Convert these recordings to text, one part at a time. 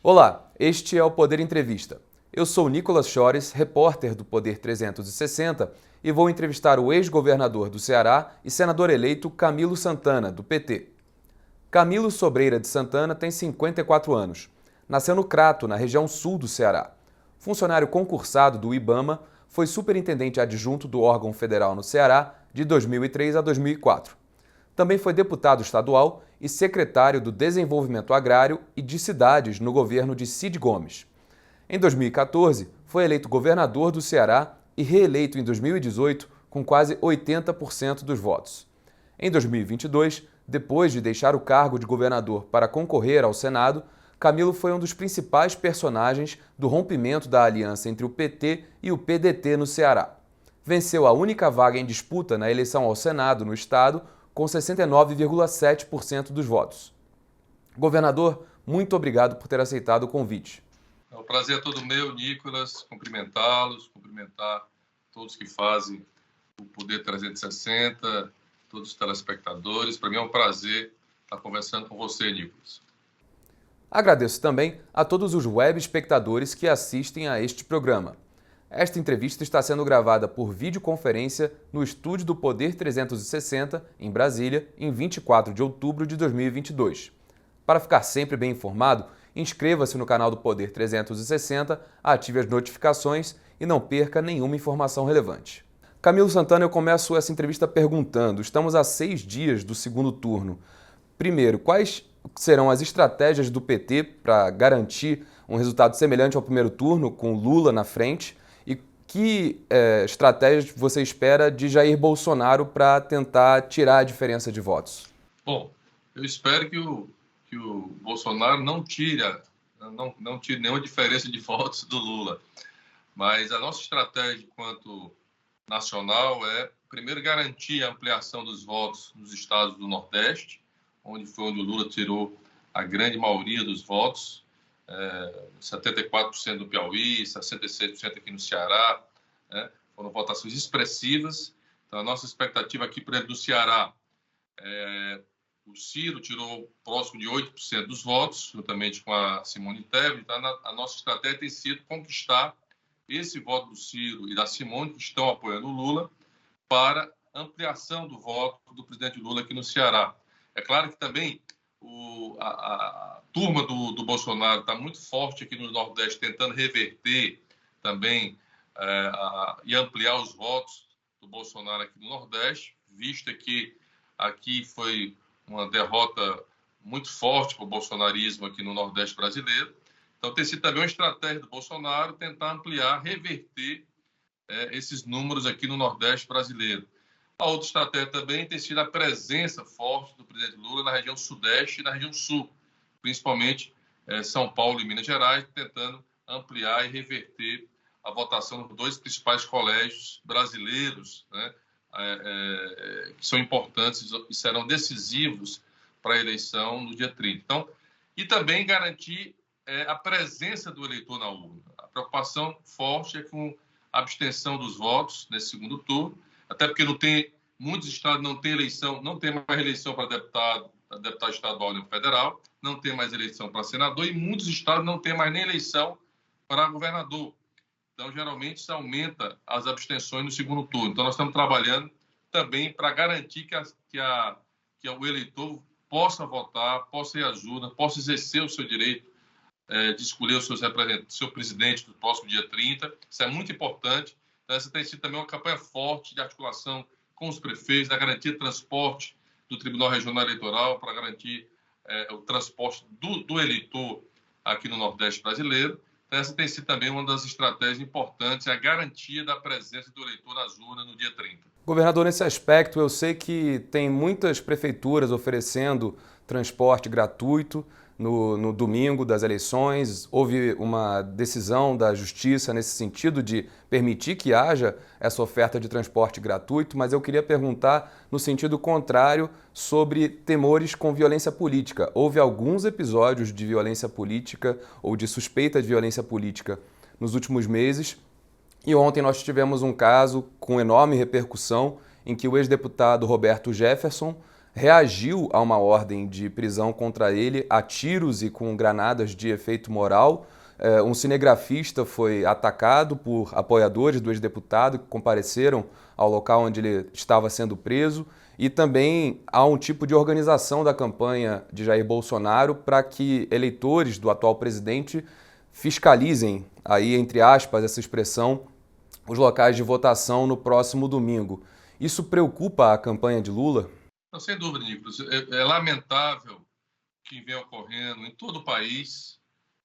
Olá, este é o Poder Entrevista. Eu sou Nicolas Chores, repórter do Poder 360, e vou entrevistar o ex-governador do Ceará e senador eleito Camilo Santana, do PT. Camilo Sobreira de Santana tem 54 anos. Nasceu no Crato, na região sul do Ceará. Funcionário concursado do IBAMA, foi superintendente adjunto do órgão federal no Ceará de 2003 a 2004. Também foi deputado estadual e secretário do Desenvolvimento Agrário e de Cidades no governo de Cid Gomes. Em 2014, foi eleito governador do Ceará e reeleito em 2018 com quase 80% dos votos. Em 2022, depois de deixar o cargo de governador para concorrer ao Senado, Camilo foi um dos principais personagens do rompimento da aliança entre o PT e o PDT no Ceará. Venceu a única vaga em disputa na eleição ao Senado no estado, com 69,7% dos votos. Governador, muito obrigado por ter aceitado o convite. O prazer é todo meu, Nicolas, cumprimentá-los, cumprimentar todos que fazem o Poder 360, todos os telespectadores. Para mim é um prazer estar conversando com você, Nicolas. Agradeço também a todos os web espectadores que assistem a este programa. Esta entrevista está sendo gravada por videoconferência no estúdio do Poder 360, em Brasília, em 24 de outubro de 2022. Para ficar sempre bem informado, inscreva-se no canal do Poder 360, ative as notificações e não perca nenhuma informação relevante. Camilo Santana, eu começo essa entrevista perguntando: estamos a 6 dias do segundo turno. Primeiro, quais serão as estratégias do PT para garantir um resultado semelhante ao primeiro turno, com Lula na frente? E que estratégias você espera de Jair Bolsonaro para tentar tirar a diferença de votos? Bom, eu espero que o Bolsonaro não tire nenhuma diferença de votos do Lula. Mas a nossa estratégia enquanto nacional é, primeiro, garantir a ampliação dos votos nos estados do Nordeste, onde o Lula tirou a grande maioria dos votos, 74% do Piauí, 66% aqui no Ceará, foram votações expressivas. Então, a nossa expectativa aqui, por exemplo, do Ceará, o Ciro tirou próximo de 8% dos votos, juntamente com a Simone Tebet. Então, a nossa estratégia tem sido conquistar esse voto do Ciro e da Simone, que estão apoiando o Lula, para ampliação do voto do presidente Lula aqui no Ceará. É claro que também a turma do Bolsonaro está muito forte aqui no Nordeste, tentando reverter também e ampliar os votos do Bolsonaro aqui no Nordeste, visto que aqui foi uma derrota muito forte para o bolsonarismo aqui no Nordeste brasileiro. Então, tem sido também uma estratégia do Bolsonaro tentar ampliar, reverter esses números aqui no Nordeste brasileiro. A outra estratégia também tem sido a presença forte do presidente Lula na região Sudeste e na região Sul, principalmente São Paulo e Minas Gerais, tentando ampliar e reverter a votação dos dois principais colégios brasileiros, que são importantes e serão decisivos para a eleição no dia 30. Então, e também garantir a presença do eleitor na urna. A preocupação forte é com a abstenção dos votos nesse segundo turno, até porque muitos estados não têm mais eleição para deputado estadual nem federal, não tem mais eleição para senador, e muitos estados não têm mais nem eleição para governador. Então, geralmente, isso aumenta as abstenções no segundo turno. Então, nós estamos trabalhando também para garantir que o eleitor possa votar, possa ir às urnas, possa exercer o seu direito de escolher o seu presidente do próximo dia 30. Isso é muito importante. Então, essa tem sido também uma campanha forte de articulação com os prefeitos, da garantia de transporte do Tribunal Regional Eleitoral para garantir o transporte do eleitor aqui no Nordeste brasileiro. Então, essa tem sido também uma das estratégias importantes, a garantia da presença do eleitor nas urnas no dia 30. Governador, nesse aspecto, eu sei que tem muitas prefeituras oferecendo transporte gratuito no domingo das eleições. Houve uma decisão da Justiça nesse sentido de permitir que haja essa oferta de transporte gratuito, mas eu queria perguntar no sentido contrário sobre temores com violência política. Houve alguns episódios de violência política ou de suspeita de violência política nos últimos meses, e ontem nós tivemos um caso com enorme repercussão em que o ex-deputado Roberto Jefferson reagiu a uma ordem de prisão contra ele a tiros e com granadas de efeito moral. Um cinegrafista foi atacado por apoiadores do ex-deputado que compareceram ao local onde ele estava sendo preso. E também há um tipo de organização da campanha de Jair Bolsonaro para que eleitores do atual presidente fiscalizem, aí entre aspas, essa expressão, os locais de votação no próximo domingo. Isso preocupa a campanha de Lula? Não, sem dúvida, Nicolas. É lamentável o que vem ocorrendo em todo o país,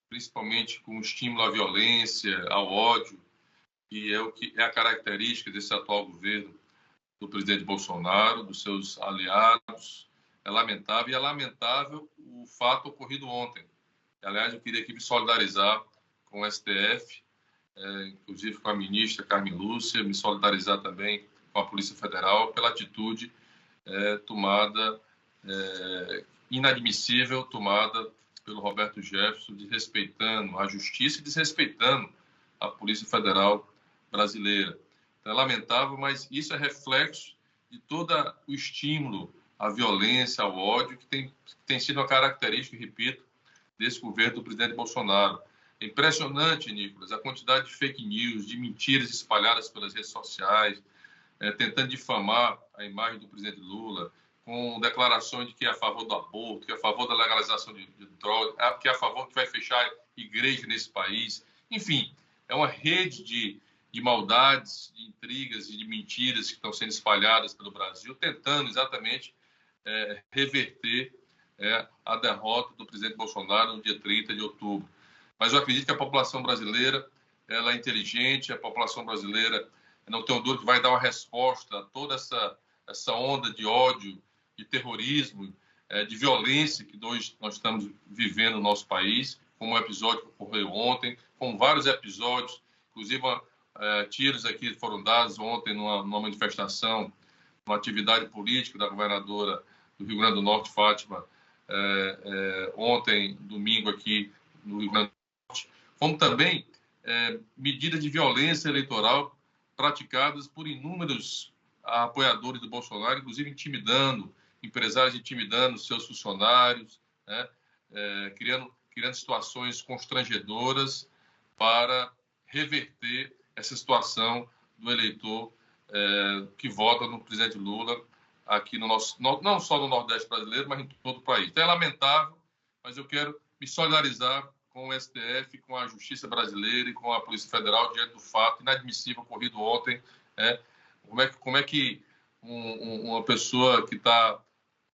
principalmente com o estímulo à violência, ao ódio, que é a característica desse atual governo do presidente Bolsonaro, dos seus aliados. É lamentável, e é lamentável o fato ocorrido ontem. Aliás, eu queria aqui me solidarizar com o STF, inclusive com a ministra Carmen Lúcia, me solidarizar também com a Polícia Federal pela atitude tomada, inadmissível, tomada pelo Roberto Jefferson, desrespeitando a justiça e desrespeitando a Polícia Federal brasileira. Então, é lamentável, mas isso é reflexo de todo o estímulo à violência, ao ódio, que tem sido uma característica, repito, desse governo do presidente Bolsonaro. É impressionante, Nicolas, a quantidade de fake news, de mentiras espalhadas pelas redes sociais, tentando difamar a imagem do presidente Lula, com declarações de que é a favor do aborto, que é a favor da legalização de drogas, que é a favor que vai fechar igreja nesse país. Enfim, é uma rede de maldades, de intrigas e de mentiras que estão sendo espalhadas pelo Brasil, tentando exatamente reverter a derrota do presidente Bolsonaro no dia 30 de outubro. Mas eu acredito que a população brasileira ela é inteligente, a população brasileira não tenho dúvida que vai dar uma resposta a toda essa onda de ódio, de terrorismo, de violência que nós estamos vivendo no nosso país, como o episódio que ocorreu ontem, como vários episódios, inclusive tiros aqui foram dados ontem numa manifestação, numa atividade política da governadora do Rio Grande do Norte, Fátima, ontem, domingo, aqui no Rio Grande do Norte, como também medidas de violência eleitoral praticadas por inúmeros apoiadores do Bolsonaro, inclusive empresários intimidando seus funcionários, criando situações constrangedoras para reverter essa situação do eleitor que vota no presidente Lula aqui no não só no Nordeste brasileiro, mas em todo o país. Então é lamentável, mas eu quero me solidarizar com o STF, com a Justiça brasileira e com a Polícia Federal diante do fato inadmissível ocorrido ontem. Como é que uma pessoa que está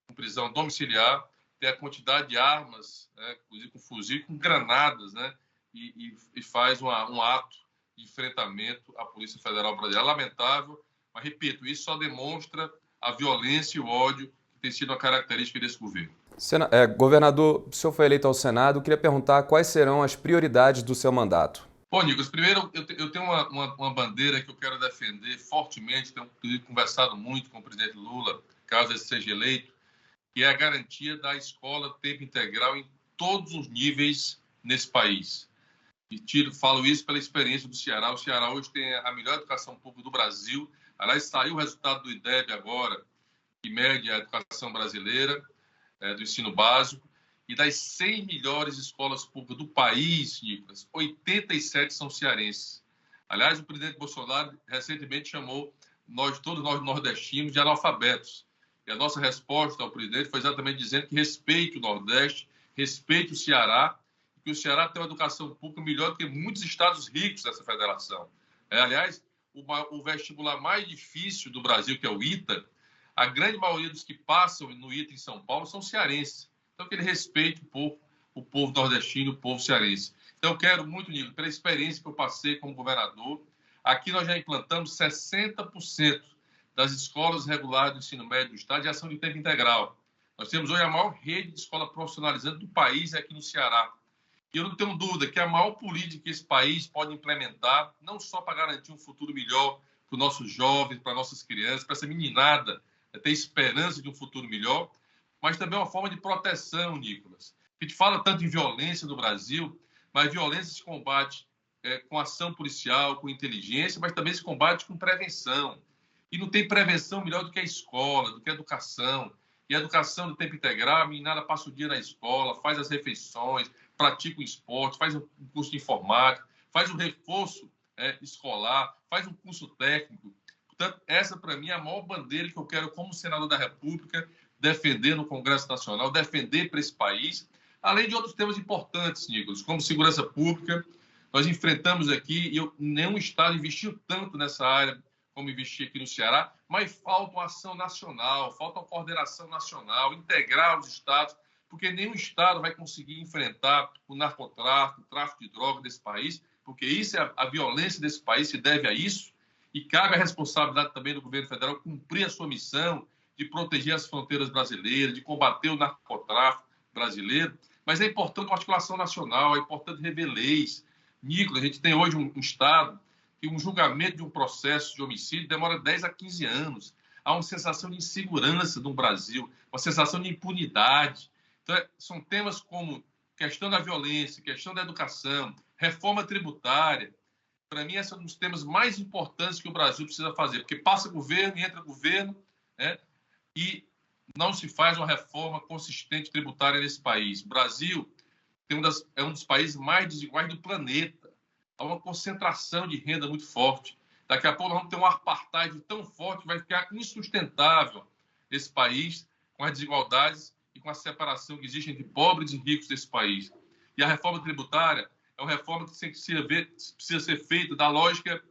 com prisão domiciliar tem a quantidade de armas, inclusive com fuzil, com granadas, e faz um ato de enfrentamento à Polícia Federal brasileira. É lamentável, mas, repito, isso só demonstra a violência e o ódio que tem sido uma característica desse governo. Governador, o senhor foi eleito ao Senado, eu queria perguntar quais serão as prioridades do seu mandato. Bom, Nicolas, primeiro eu tenho uma bandeira que eu quero defender fortemente, tenho conversado muito com o presidente Lula, caso ele seja eleito, que é a garantia da escola tempo integral em todos os níveis nesse país. Falo isso pela experiência do Ceará. O Ceará hoje tem a melhor educação pública do Brasil. Aliás, saiu o resultado do IDEB agora, que mede a educação brasileira, do ensino básico, e das 100 melhores escolas públicas do país, Nicolas, 87 são cearenses. Aliás, o presidente Bolsonaro recentemente chamou todos nós nordestinos de analfabetos. E a nossa resposta ao presidente foi exatamente dizendo que respeite o Nordeste, respeite o Ceará, e que o Ceará tem uma educação pública melhor do que muitos estados ricos dessa federação. Aliás, o vestibular mais difícil do Brasil, que é o ITA, a grande maioria dos que passam no ITA em São Paulo são cearenses. Então, que ele respeite o povo nordestino, o povo cearense. Então, eu quero muito, Nilo, pela experiência que eu passei como governador, aqui nós já implantamos 60% das escolas regulares do ensino médio do estado já são de tempo integral. Nós temos hoje a maior rede de escola profissionalizante do país aqui no Ceará. E eu não tenho dúvida que a maior política que esse país pode implementar, não só para garantir um futuro melhor para os nossos jovens, para nossas crianças, para essa meninada ter esperança de um futuro melhor, mas também uma forma de proteção, Nicolas. A gente fala tanto em violência no Brasil, mas violência se combate com ação policial, com inteligência, mas também se combate com prevenção. E não tem prevenção melhor do que a escola, do que a educação. E a educação do tempo integral, a meninada passa o dia na escola, faz as refeições, pratica o esporte, faz um curso de informática, faz um reforço escolar, faz um curso técnico. Portanto, essa, para mim, é a maior bandeira que eu quero, como senador da República, defender no Congresso Nacional, defender para esse país, além de outros temas importantes, Nicolas, como segurança pública. Nós enfrentamos aqui, e nenhum estado investiu tanto nessa área como investir aqui no Ceará, mas falta uma ação nacional, falta uma coordenação nacional, integrar os estados, porque nenhum estado vai conseguir enfrentar o narcotráfico, o tráfico de drogas desse país, porque isso é a violência desse país se deve a isso, e cabe a responsabilidade também do governo federal cumprir a sua missão de proteger as fronteiras brasileiras, de combater o narcotráfico brasileiro, mas é importante uma articulação nacional, é importante rever leis. Nicolas, a gente tem hoje um estado que um julgamento de um processo de homicídio demora 10 a 15 anos. Há uma sensação de insegurança no Brasil, uma sensação de impunidade. Então, são temas como questão da violência, questão da educação, reforma tributária. Para mim, esse é um dos temas mais importantes que o Brasil precisa fazer, porque passa governo e entra governo, né? E não se faz uma reforma consistente tributária nesse país. O Brasil é um dos países mais desiguais do planeta. Há uma concentração de renda muito forte. Daqui a pouco nós vamos ter um apartheid tão forte que vai ficar insustentável esse país, com as desigualdades e com a separação que existe entre pobres e ricos desse país. E a reforma tributária é uma reforma que precisa ser feita da lógica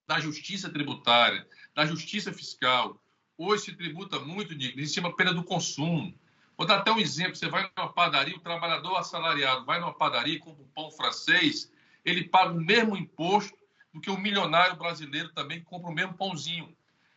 da justiça tributária, da justiça fiscal. Hoje se tributa muito, Nico, em cima apenas do consumo. Vou dar até um exemplo. Você vai numa padaria, o trabalhador assalariado vai numa padaria e compra um pão francês, ele paga o mesmo imposto do que o milionário brasileiro também que compra o mesmo pãozinho.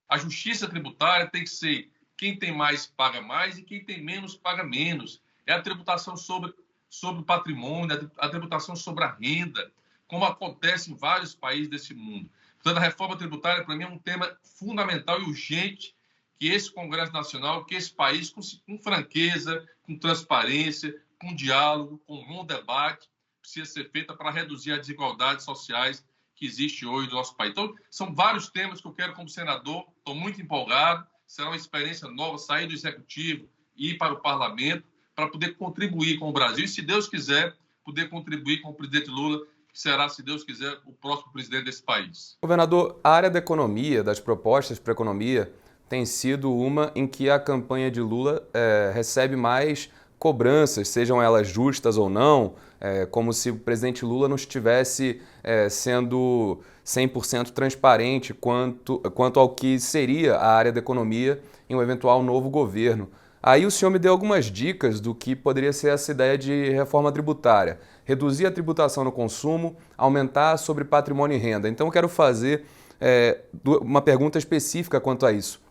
A justiça tributária tem que ser quem tem mais paga mais e quem tem menos paga menos. É a tributação sobre o patrimônio, a tributação sobre a renda, como acontece em vários países desse mundo. Portanto, a reforma tributária, para mim, é um tema fundamental e urgente que esse Congresso Nacional, que esse país, com franqueza, com transparência, com diálogo, com um bom debate, precisa ser feita para reduzir as desigualdades sociais que existem hoje no nosso país. Então, são vários temas que eu quero como senador, estou muito empolgado, será uma experiência nova sair do Executivo e ir para o Parlamento para poder contribuir com o Brasil e, se Deus quiser, poder contribuir com o presidente Lula, que será, se Deus quiser, o próximo presidente desse país. Governador, a área da economia, das propostas para a economia, tem sido uma em que a campanha de Lula recebe mais cobranças, sejam elas justas ou não, como se o presidente Lula não estivesse sendo 100% transparente quanto ao que seria a área da economia em um eventual novo governo. Aí o senhor me deu algumas dicas do que poderia ser essa ideia de reforma tributária. Reduzir a tributação no consumo, aumentar sobre patrimônio e renda. Então eu quero fazer uma pergunta específica quanto a isso.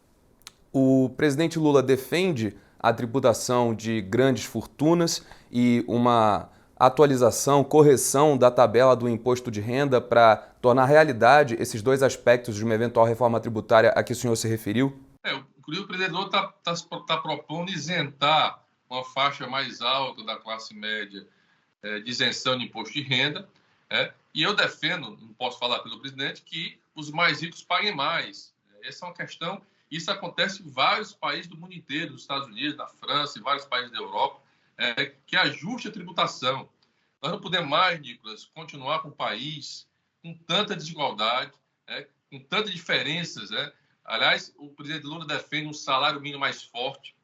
O presidente Lula defende a tributação de grandes fortunas e uma atualização, correção da tabela do imposto de renda para tornar realidade esses dois aspectos de uma eventual reforma tributária a que o senhor se referiu? Inclusive, o presidente Lula está propondo isentar uma faixa mais alta da classe média de isenção de imposto de renda. E eu defendo, não posso falar pelo presidente, que os mais ricos paguem mais. Essa é uma questão. Isso acontece em vários países do mundo inteiro, nos Estados Unidos, na França, em vários países da Europa, que ajuste a tributação. Nós não podemos mais, Nicolas, continuar com um país com tanta desigualdade, com tantas diferenças. Aliás, o presidente Lula defende um salário mínimo mais forte.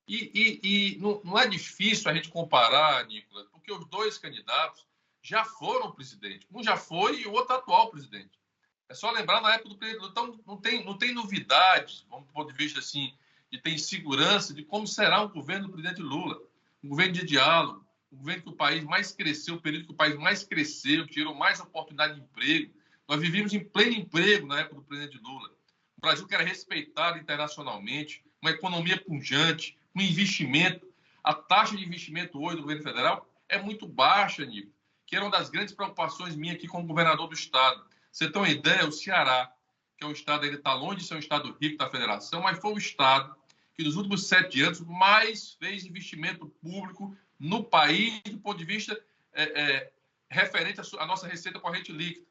E não é difícil a gente comparar, Nicolas, porque os dois candidatos já foram presidente. Um já foi e o outro atual presidente. É só lembrar na época do presidente Lula. Então, não tem novidades, vamos do ponto de vista assim, de ter insegurança de como será o governo do presidente Lula. Um governo de diálogo, um governo que o país mais cresceu, o período que o país mais cresceu, que gerou mais oportunidade de emprego. Nós vivíamos em pleno emprego na época do presidente Lula. O Brasil que era respeitado internacionalmente, uma economia pujante, um investimento. A taxa de investimento hoje do governo federal é muito baixa, Nico, que era uma das grandes preocupações minhas aqui como governador do estado. Você tem uma ideia, o Ceará, que é um estado, ele está longe de ser um estado rico da federação, mas foi o estado que nos últimos 7 anos mais fez investimento público no país do ponto de vista referente à nossa receita corrente líquida.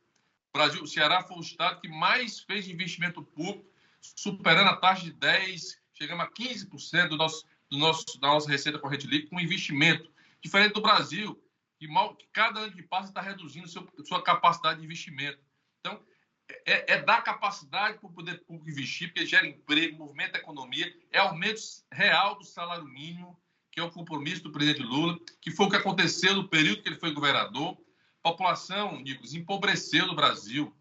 O Ceará foi o estado que mais fez investimento público, superando a taxa de 10%, chegamos a 15% da nossa receita corrente líquida com investimento. Diferente do Brasil, que cada ano que passa está reduzindo sua capacidade de investimento. Então, dar capacidade para o poder público investir, porque gera emprego, movimenta a economia, é aumento real do salário mínimo, que é o compromisso do presidente Lula, que foi o que aconteceu no período que ele foi governador. A população, Nicolas, empobreceu no Brasil.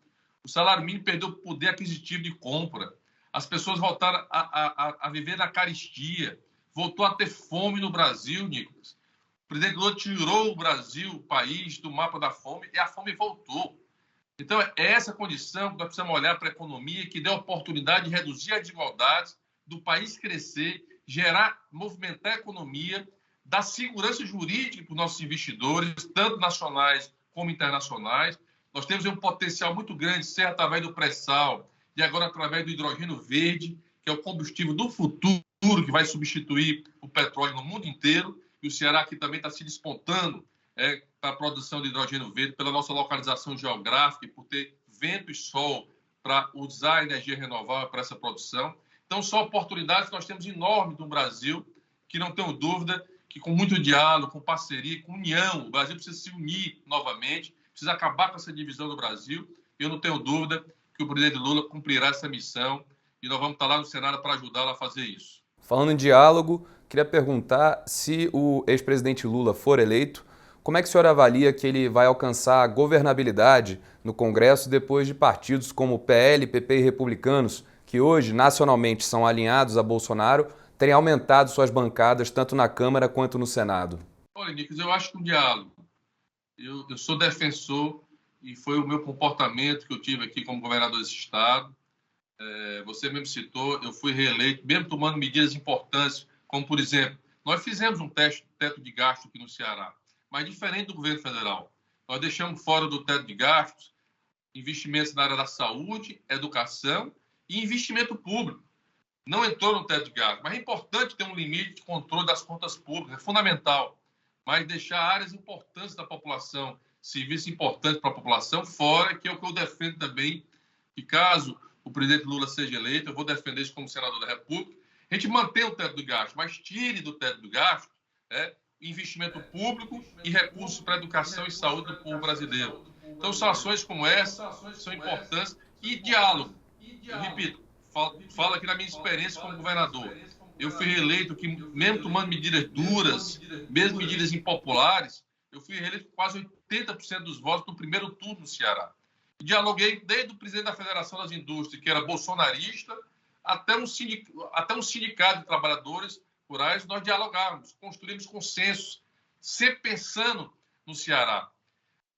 O salário mínimo perdeu o poder aquisitivo de compra. As pessoas voltaram a viver na carestia. Voltou a ter fome no Brasil, Nicolas. O presidente Lula tirou o Brasil, o país, do mapa da fome e a fome voltou. Então, é essa condição que nós precisamos olhar para a economia, que dê a oportunidade de reduzir as desigualdades, do país crescer, movimentar a economia, dar segurança jurídica para os nossos investidores, tanto nacionais como internacionais. Nós temos um potencial muito grande, seja através do pré-sal e agora através do hidrogênio verde, que é o combustível do futuro, que vai substituir o petróleo no mundo inteiro. E o Ceará aqui também está se despontando para a produção de hidrogênio verde, pela nossa localização geográfica e por ter vento e sol para usar a energia renovável para essa produção. Então, são oportunidades que nós temos enormes no Brasil, que não tenho dúvida que com muito diálogo, com parceria, com união, o Brasil precisa se unir novamente, precisa acabar com essa divisão do Brasil. Eu não tenho dúvida que o presidente Lula cumprirá essa missão e nós vamos estar lá no Senado para ajudá-lo a fazer isso. Falando em diálogo, queria perguntar se o ex-presidente Lula for eleito, como é que o senhor avalia que ele vai alcançar a governabilidade no Congresso depois de partidos como PL, PP e Republicanos, que hoje nacionalmente são alinhados a Bolsonaro, terem aumentado suas bancadas tanto na Câmara quanto no Senado? Olha, Nicolas, eu acho que o diálogo. Eu sou defensor e foi o meu comportamento que eu tive aqui como governador desse estado. Você mesmo citou, eu fui reeleito, mesmo tomando medidas importantes, como, por exemplo, nós fizemos um teto de gasto aqui no Ceará, mas diferente do governo federal. Nós deixamos fora do teto de gastos investimentos na área da saúde, educação e investimento público. Não entrou no teto de gastos, mas é importante ter um limite de controle das contas públicas, é fundamental. Mas deixar áreas importantes da população, serviços importantes para a população, fora, que é o que eu defendo também, que caso o presidente Lula seja eleito, eu vou defender isso como senador da República, a gente mantém o teto de gasto, mas tire do teto de gasto investimento público e recursos para a educação e saúde do povo brasileiro. Então, são ações como essa, são importantes, e diálogo. Eu repito, falo aqui da minha experiência como governador. Eu fui reeleito que, mesmo tomando medidas duras, mesmo medidas impopulares, eu fui reeleito com quase 80% dos votos no primeiro turno no Ceará. E dialoguei desde o presidente da Federação das Indústrias, que era bolsonarista, até um sindicato de trabalhadores rurais, nós dialogávamos, construímos consensos, sempre pensando no Ceará.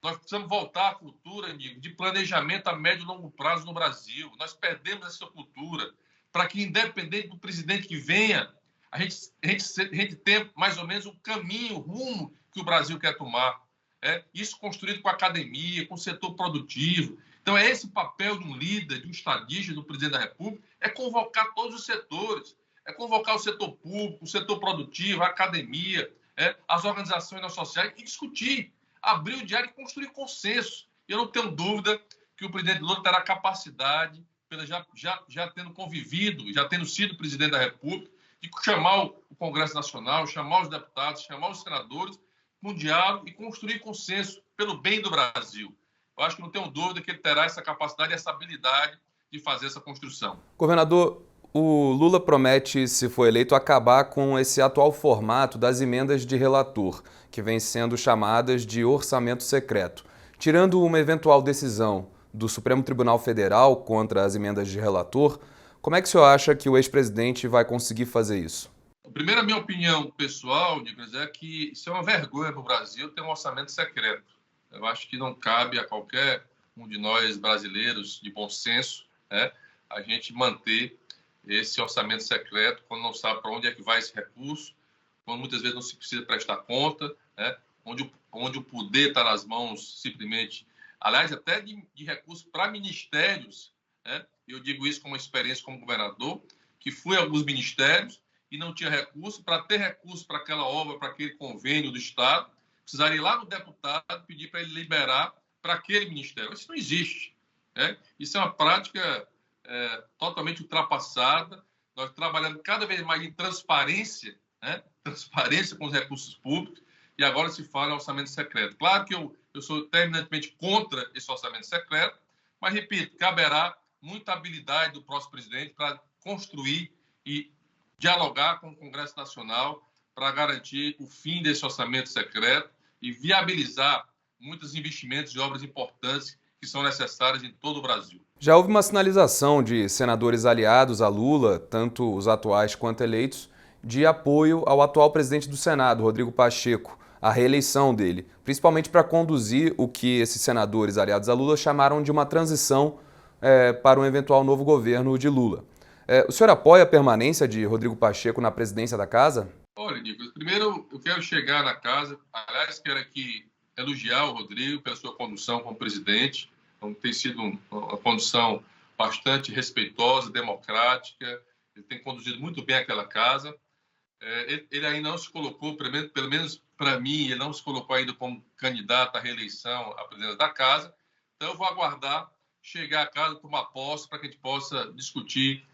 Nós precisamos voltar à cultura, amigo, de planejamento a médio e longo prazo no Brasil. Nós perdemos essa cultura para que, independente do presidente que venha, a gente tenha mais ou menos o caminho, o rumo que o Brasil quer tomar. Isso construído com a academia, com o setor produtivo. Então, é esse papel de um líder, de um estadista, do presidente da República, é convocar todos os setores, é convocar o setor público, o setor produtivo, a academia, as organizações sociais e discutir, abrir o diálogo e construir consenso. Eu não tenho dúvida que o presidente Lula terá capacidade, já tendo convivido, já tendo sido presidente da República, de chamar o Congresso Nacional, chamar os deputados, chamar os senadores, com diálogo e construir consenso pelo bem do Brasil. Eu acho que não tenho dúvida que ele terá essa capacidade e essa habilidade de fazer essa construção. Governador, o Lula promete, se for eleito, acabar com esse atual formato das emendas de relator, que vem sendo chamadas de orçamento secreto. Tirando uma eventual decisão do Supremo Tribunal Federal contra as emendas de relator, como é que o senhor acha que o ex-presidente vai conseguir fazer isso? Primeiro, a minha opinião pessoal, Nicolas, é que isso é uma vergonha para o Brasil ter um orçamento secreto. Eu acho que não cabe a qualquer um de nós brasileiros de bom senso a gente manter esse orçamento secreto quando não sabe para onde é que vai esse recurso, quando muitas vezes não se precisa prestar conta, onde o poder está nas mãos simplesmente, aliás, até de recursos para ministérios. Eu digo isso com uma experiência como governador, que fui a alguns ministérios e não tinha recurso. Para ter recurso para aquela obra, para aquele convênio do Estado, precisaria ir lá no deputado pedir para ele liberar para aquele ministério. Isso não existe. Isso é uma prática totalmente ultrapassada. Nós trabalhamos cada vez mais em transparência né? Transparência com os recursos públicos, e agora se fala em orçamento secreto. Claro que eu sou terminantemente contra esse orçamento secreto, mas, repito, caberá muita habilidade do próximo presidente para construir e dialogar com o Congresso Nacional para garantir o fim desse orçamento secreto e viabilizar muitos investimentos e obras importantes que são necessárias em todo o Brasil. Já houve uma sinalização de senadores aliados a Lula, tanto os atuais quanto eleitos, de apoio ao atual presidente do Senado, Rodrigo Pacheco, à reeleição dele, principalmente para conduzir o que esses senadores aliados a Lula chamaram de uma transição para um eventual novo governo de Lula. O senhor apoia a permanência de Rodrigo Pacheco na presidência da Casa? Olha, Nicolas, primeiro eu quero chegar na casa, aliás, quero aqui elogiar o Rodrigo pela sua condução como presidente. Então, tem sido uma condução bastante respeitosa, democrática, ele tem conduzido muito bem aquela casa. Ele ainda não se colocou, pelo menos para mim, ele não se colocou ainda como candidato à reeleição à presidência da casa. Então, eu vou aguardar chegar à casa, tomar posse, para que a gente possa discutir.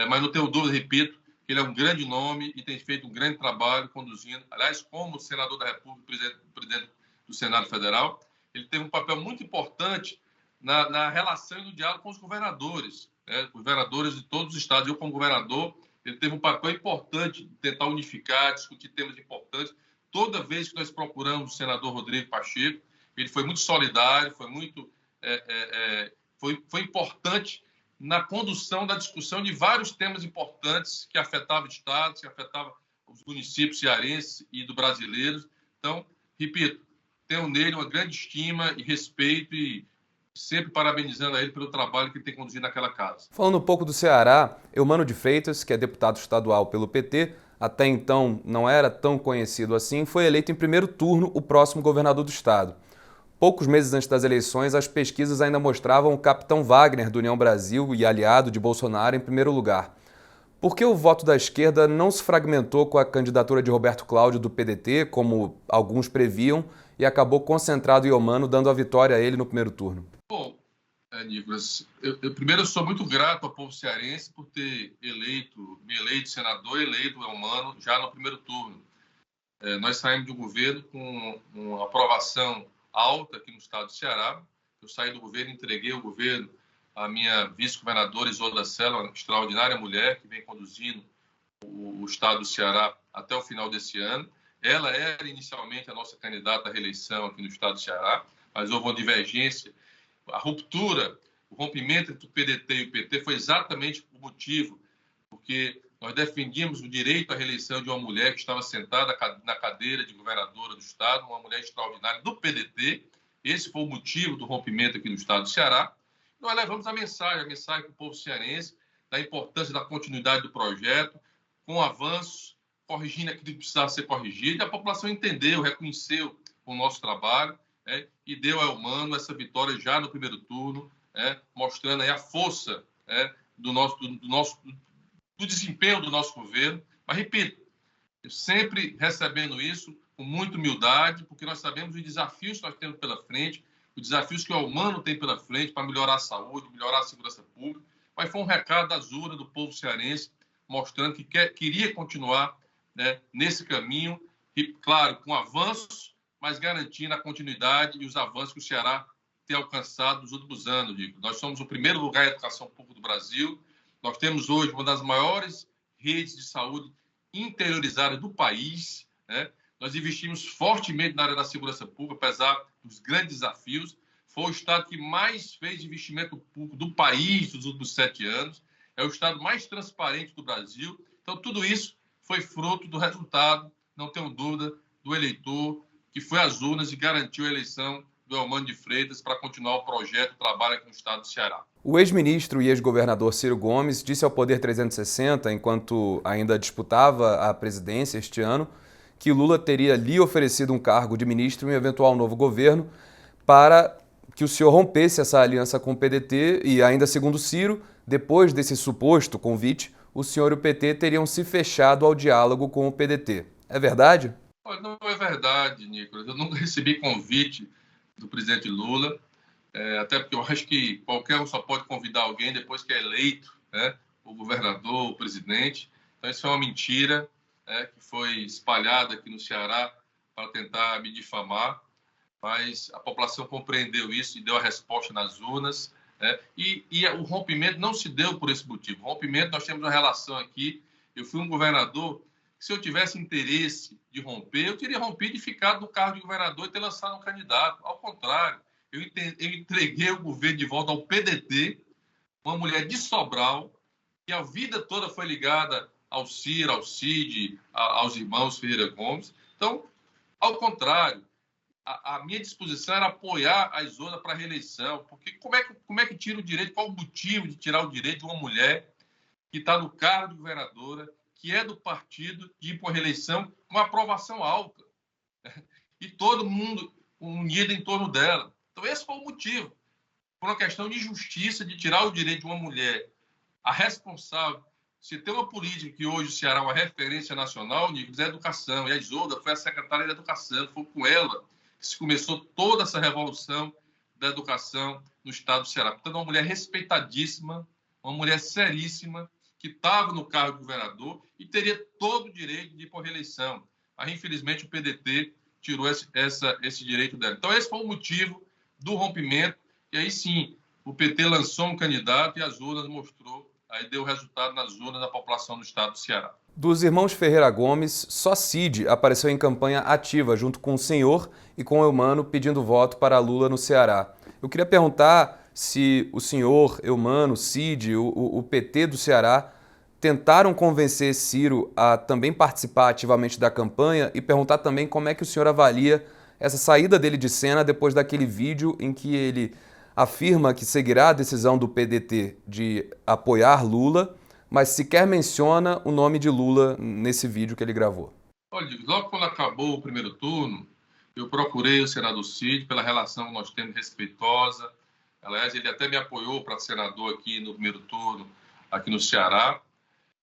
Mas não tenho dúvida, repito, que ele é um grande nome e tem feito um grande trabalho conduzindo. Aliás, como senador da República, presidente do Senado Federal, ele teve um papel muito importante na relação e no diálogo com os governadores, né? Governadores de todos os estados. Eu, como governador, ele teve um papel importante de tentar unificar, discutir temas importantes. Toda vez que nós procuramos o senador Rodrigo Pacheco, ele foi muito solidário, foi importante na condução da discussão de vários temas importantes que afetavam estados, que afetavam os municípios cearenses e do brasileiros. Então, repito, tenho nele uma grande estima e respeito e sempre parabenizando a ele pelo trabalho que ele tem conduzido naquela casa. Falando um pouco do Ceará, Eumano de Freitas, que é deputado estadual pelo PT, até então não era tão conhecido assim, foi eleito em primeiro turno o próximo governador do estado. Poucos meses antes das eleições, as pesquisas ainda mostravam o capitão Wagner do União Brasil e aliado de Bolsonaro em primeiro lugar. Por que o voto da esquerda não se fragmentou com a candidatura de Roberto Cláudio do PDT, como alguns previam, e acabou concentrado em Eumano, dando a vitória a ele no primeiro turno? Bom, Nicolas, primeiro eu sou muito grato ao povo cearense por ter me eleito senador e eleito o Eumano já no primeiro turno. Nós saímos de um governo com uma aprovação alta aqui no estado do Ceará. Eu saí do governo, entreguei o governo à minha vice-governadora Isolda Sela, uma extraordinária mulher que vem conduzindo o estado do Ceará até o final desse ano. Ela era inicialmente a nossa candidata à reeleição aqui no estado do Ceará, mas houve uma divergência. A ruptura, o rompimento entre o PDT e o PT foi exatamente o motivo, porque nós defendíamos o direito à reeleição de uma mulher que estava sentada na cadeira de governadora do estado, uma mulher extraordinária do PDT. Esse foi o motivo do rompimento aqui no estado do Ceará. Nós levamos a mensagem para o povo cearense da importância da continuidade do projeto, com avanços, corrigindo aquilo que precisava ser corrigido, e a população entendeu, reconheceu o nosso trabalho, e deu ao Eumano essa vitória já no primeiro turno, mostrando aí a força do desempenho do nosso governo. Mas, repito, eu sempre recebendo isso com muita humildade, porque nós sabemos os desafios que nós temos pela frente, os desafios que o Eumano tem pela frente para melhorar a saúde, melhorar a segurança pública. Mas foi um recado das urnas do povo cearense, mostrando que queria continuar, nesse caminho, e, claro, com avanços, mas garantindo a continuidade e os avanços que o Ceará tem alcançado nos últimos anos. Nós somos o primeiro lugar em educação pública do Brasil. Nós temos hoje uma das maiores redes de saúde interiorizadas do país. Nós investimos fortemente na área da segurança pública, apesar dos grandes desafios. Foi o estado que mais fez investimento público do país nos últimos 7 anos. É o estado mais transparente do Brasil. Então, tudo isso foi fruto do resultado, não tenho dúvida, do eleitor, que foi às urnas e garantiu a eleição do Eumano de Freitas para continuar o projeto de trabalho aqui no estado do Ceará. O ex-ministro e ex-governador Ciro Gomes disse ao Poder 360, enquanto ainda disputava a presidência este ano, que Lula teria lhe oferecido um cargo de ministro em um eventual novo governo para que o senhor rompesse essa aliança com o PDT e, ainda segundo Ciro, depois desse suposto convite, o senhor e o PT teriam se fechado ao diálogo com o PDT. É verdade? Olha, não é verdade, Nicolas. Eu nunca recebi convite do presidente Lula, até porque eu acho que qualquer um só pode convidar alguém depois que é eleito, o governador, o presidente. Então, isso é uma mentira. que foi espalhada aqui no Ceará para tentar me difamar, mas a população compreendeu isso e deu a resposta nas urnas. E o rompimento não se deu por esse motivo. O rompimento, nós temos uma relação aqui. Eu fui um governador que, se eu tivesse interesse de romper, eu teria rompido e ficado no cargo de governador e ter lançado um candidato. Ao contrário, eu entreguei o governo de volta ao PDT, uma mulher de Sobral, que a vida toda foi ligada ao Ciro, ao Cid, aos irmãos Ferreira Gomes. Então, ao contrário, a minha disposição era apoiar a Isolda para a reeleição, porque como é que tira o direito, qual o motivo de tirar o direito de uma mulher que está no cargo de governadora, que é do partido, de ir para a reeleição com uma aprovação alta, e todo mundo unido em torno dela. Então, esse foi o motivo, por uma questão de justiça, de tirar o direito de uma mulher, a responsável. Se tem uma política que hoje o Ceará é uma referência nacional, Nicolas, é a educação, e a Isolda foi a secretária de Educação, foi com ela que se começou toda essa revolução da educação no estado do Ceará. Portanto, uma mulher respeitadíssima, uma mulher seríssima, que estava no cargo de governador e teria todo o direito de ir para a reeleição. Mas, infelizmente, o PDT tirou esse direito dela. Então, esse foi o motivo do rompimento. E aí, sim, o PT lançou um candidato e as urnas mostrou, aí deu resultado nas urnas da população do estado do Ceará. Dos irmãos Ferreira Gomes, só Cid apareceu em campanha ativa junto com o senhor e com o Eumano pedindo voto para Lula no Ceará. Eu queria perguntar se o senhor, Eumano, Cid, o PT do Ceará tentaram convencer Ciro a também participar ativamente da campanha e perguntar também como é que o senhor avalia essa saída dele de cena depois daquele vídeo em que ele afirma que seguirá a decisão do PDT de apoiar Lula, mas sequer menciona o nome de Lula nesse vídeo que ele gravou. Olha, logo quando acabou o primeiro turno, eu procurei o senador Cid pela relação que nós temos respeitosa. Aliás, ele até me apoiou para senador aqui no primeiro turno, aqui no Ceará,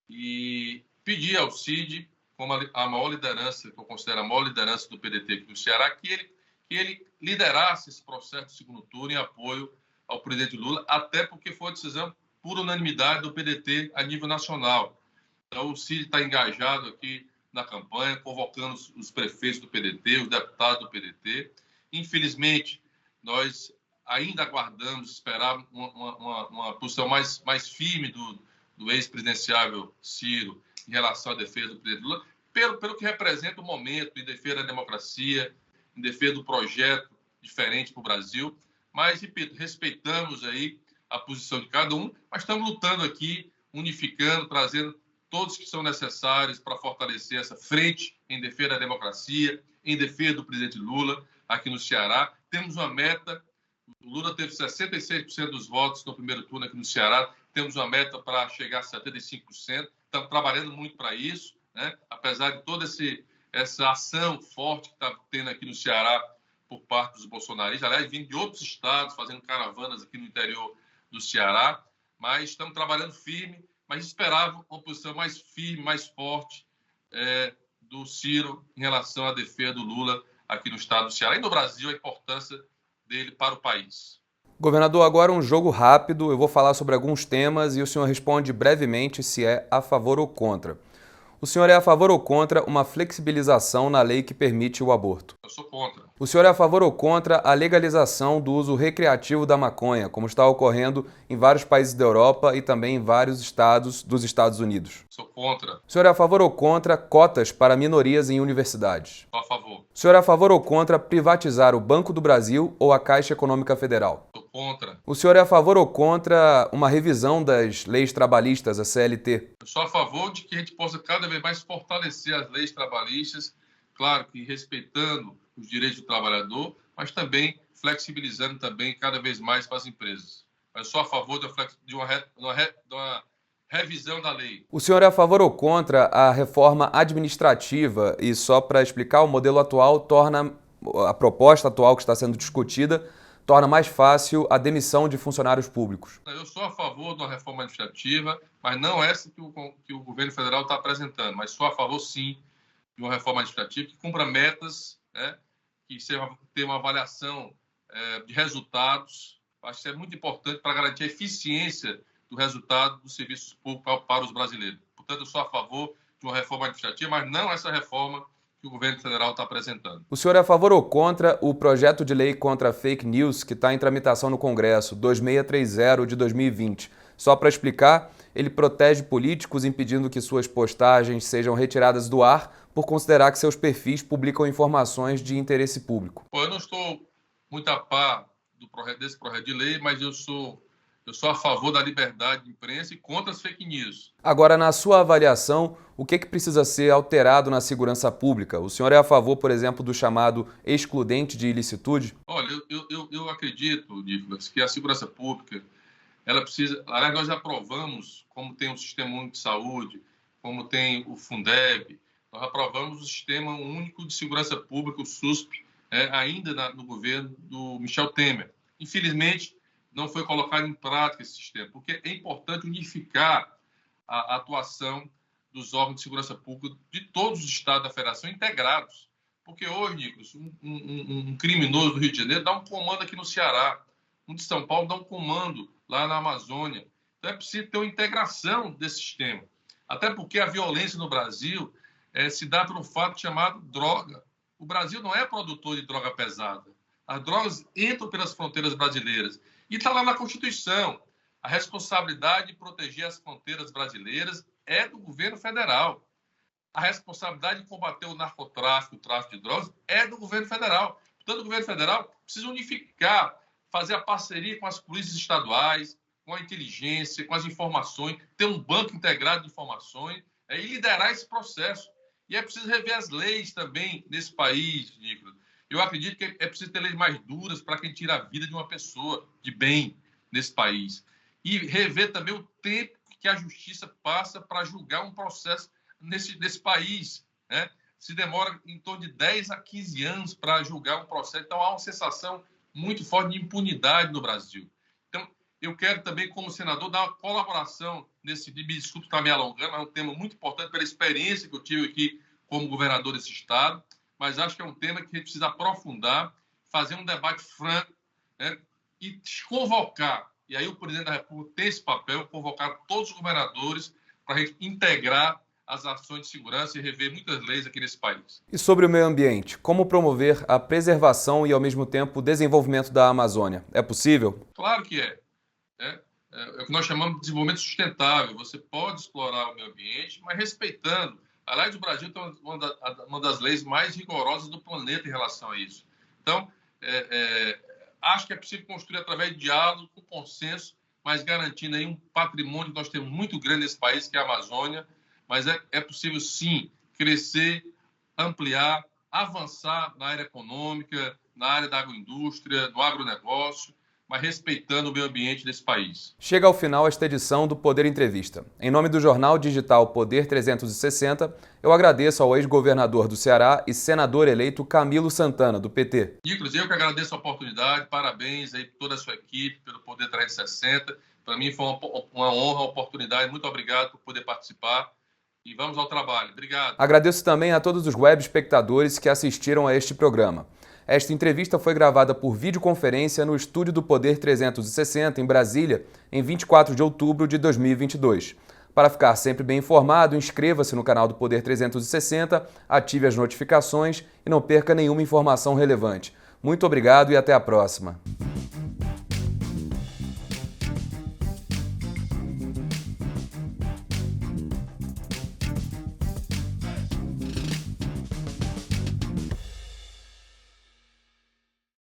e pedi ao Cid, como a maior liderança, que eu considero a maior liderança do PDT aqui no Ceará, que ele liderasse esse processo de segundo turno em apoio ao presidente Lula, até porque foi uma decisão por unanimidade do PDT a nível nacional. Então, o Cid está engajado aqui na campanha, convocando os prefeitos do PDT, os deputados do PDT. Infelizmente, nós ainda aguardamos, esperávamos uma posição mais firme do ex-presidenciável Ciro em relação à defesa do presidente Lula, pelo que representa o momento em defesa da democracia, em defesa do projeto diferente para o Brasil. Mas, repito, respeitamos aí a posição de cada um, mas estamos lutando aqui, unificando, trazendo todos que são necessários para fortalecer essa frente em defesa da democracia, em defesa do presidente Lula aqui no Ceará. Temos uma meta, o Lula teve 66% dos votos no primeiro turno aqui no Ceará, temos uma meta para chegar a 75%, estamos trabalhando muito para isso, né? Apesar de toda essa ação forte que está tendo aqui no Ceará por parte dos bolsonaristas, aliás, vindo de outros estados, fazendo caravanas aqui no interior do Ceará, mas estamos trabalhando firme, mas esperava uma posição mais firme, mais forte do Ciro em relação à defesa do Lula aqui no estado do Ceará e no Brasil, a importância dele para o país. Governador, agora um jogo rápido, eu vou falar sobre alguns temas e o senhor responde brevemente se é a favor ou contra. O senhor é a favor ou contra uma flexibilização na lei que permite o aborto? Eu sou contra. O senhor é a favor ou contra a legalização do uso recreativo da maconha, como está ocorrendo em vários países da Europa e também em vários estados dos Estados Unidos? Sou contra. O senhor é a favor ou contra cotas para minorias em universidades? Sou a favor. O senhor é a favor ou contra privatizar o Banco do Brasil ou a Caixa Econômica Federal? Sou contra. O senhor é a favor ou contra uma revisão das leis trabalhistas, a CLT? Eu sou a favor de que a gente possa cada vez mais fortalecer as leis trabalhistas, claro que respeitando os direitos do trabalhador, mas também flexibilizando também cada vez mais para as empresas. Mas sou a favor de uma revisão da lei. O senhor é a favor ou contra a reforma administrativa? E só para explicar, o modelo atual a proposta atual que está sendo discutida, torna mais fácil a demissão de funcionários públicos. Eu sou a favor de uma reforma administrativa, mas não essa que o governo federal está apresentando, mas sou a favor, sim, de uma reforma administrativa que cumpra metas, né, que tenha uma avaliação de resultados. Acho que isso é muito importante para garantir a eficiência do resultado dos serviços públicos para os brasileiros. Portanto, eu sou a favor de uma reforma administrativa, mas não essa reforma que o governo federal está apresentando. O senhor é a favor ou contra o projeto de lei contra fake news que está em tramitação no Congresso, 2630 de 2020? Só para explicar, ele protege políticos impedindo que suas postagens sejam retiradas do ar por considerar que seus perfis publicam informações de interesse público. Eu não estou muito a par desse projeto de lei, mas eu sou a favor da liberdade de imprensa e contra as fake news. Agora, na sua avaliação, o que precisa ser alterado na segurança pública? O senhor é a favor, por exemplo, do chamado excludente de ilicitude? Olha, eu acredito, Nicolas, que a segurança pública, ela precisa... Aliás, nós aprovamos, como tem o Sistema Único de Saúde, como tem o Fundeb, nós aprovamos o Sistema Único de Segurança Pública, o SUSP, ainda no governo do Michel Temer. Infelizmente, não foi colocado em prática esse sistema, porque é importante unificar a atuação dos órgãos de segurança pública de todos os estados da federação integrados. Porque hoje, Nicolas, um criminoso do Rio de Janeiro dá um comando aqui no Ceará, um de São Paulo dá um comando lá na Amazônia. Então é preciso ter uma integração desse sistema. Até porque a violência no Brasil se dá por um fato chamado droga. O Brasil não é produtor de droga pesada. As drogas entram pelas fronteiras brasileiras. E está lá na Constituição. A responsabilidade de proteger as fronteiras brasileiras é do governo federal. A responsabilidade de combater o narcotráfico, o tráfico de drogas, é do governo federal. Portanto, o governo federal precisa unificar, fazer a parceria com as polícias estaduais, com a inteligência, com as informações, ter um banco integrado de informações e liderar esse processo. E é preciso rever as leis também nesse país, Nicolas. Eu acredito que é preciso ter leis mais duras para quem tira a vida de uma pessoa de bem nesse país. E rever também o tempo que a justiça passa para julgar um processo nesse país. Né? Se demora em torno de 10 a 15 anos para julgar um processo. Então, há uma sensação muito forte de impunidade no Brasil. Então, eu quero também, como senador, dar uma colaboração nesse... Me desculpe estar me alongando, é um tema muito importante pela experiência que eu tive aqui como governador desse estado, mas acho que é um tema que a gente precisa aprofundar, fazer um debate franco, né, e convocar, e aí o presidente da República tem esse papel, convocar todos os governadores para a gente integrar as ações de segurança e rever muitas leis aqui nesse país. E sobre o meio ambiente, como promover a preservação e, ao mesmo tempo, o desenvolvimento da Amazônia? É possível? Claro que é. É o que nós chamamos de desenvolvimento sustentável. Você pode explorar o meio ambiente, mas respeitando. Aliás, o Brasil tem uma das leis mais rigorosas do planeta em relação a isso. Então, acho que é possível construir através de diálogo, com consenso, mas garantindo aí um patrimônio que nós temos muito grande nesse país, que é a Amazônia. Mas é possível, sim, crescer, ampliar, avançar na área econômica, na área da agroindústria, do agronegócio, mas respeitando o meio ambiente desse país. Chega ao final esta edição do Poder Entrevista. Em nome do jornal digital Poder 360, eu agradeço ao ex-governador do Ceará e senador eleito Camilo Santana, do PT. Nicolas, eu que agradeço a oportunidade, parabéns aí por toda a sua equipe, pelo Poder 360. Para mim foi uma honra, uma oportunidade. Muito obrigado por poder participar. E vamos ao trabalho. Obrigado. Agradeço também a todos os web espectadores que assistiram a este programa. Esta entrevista foi gravada por videoconferência no estúdio do Poder 360, em Brasília, em 24 de outubro de 2022. Para ficar sempre bem informado, inscreva-se no canal do Poder 360, ative as notificações e não perca nenhuma informação relevante. Muito obrigado e até a próxima.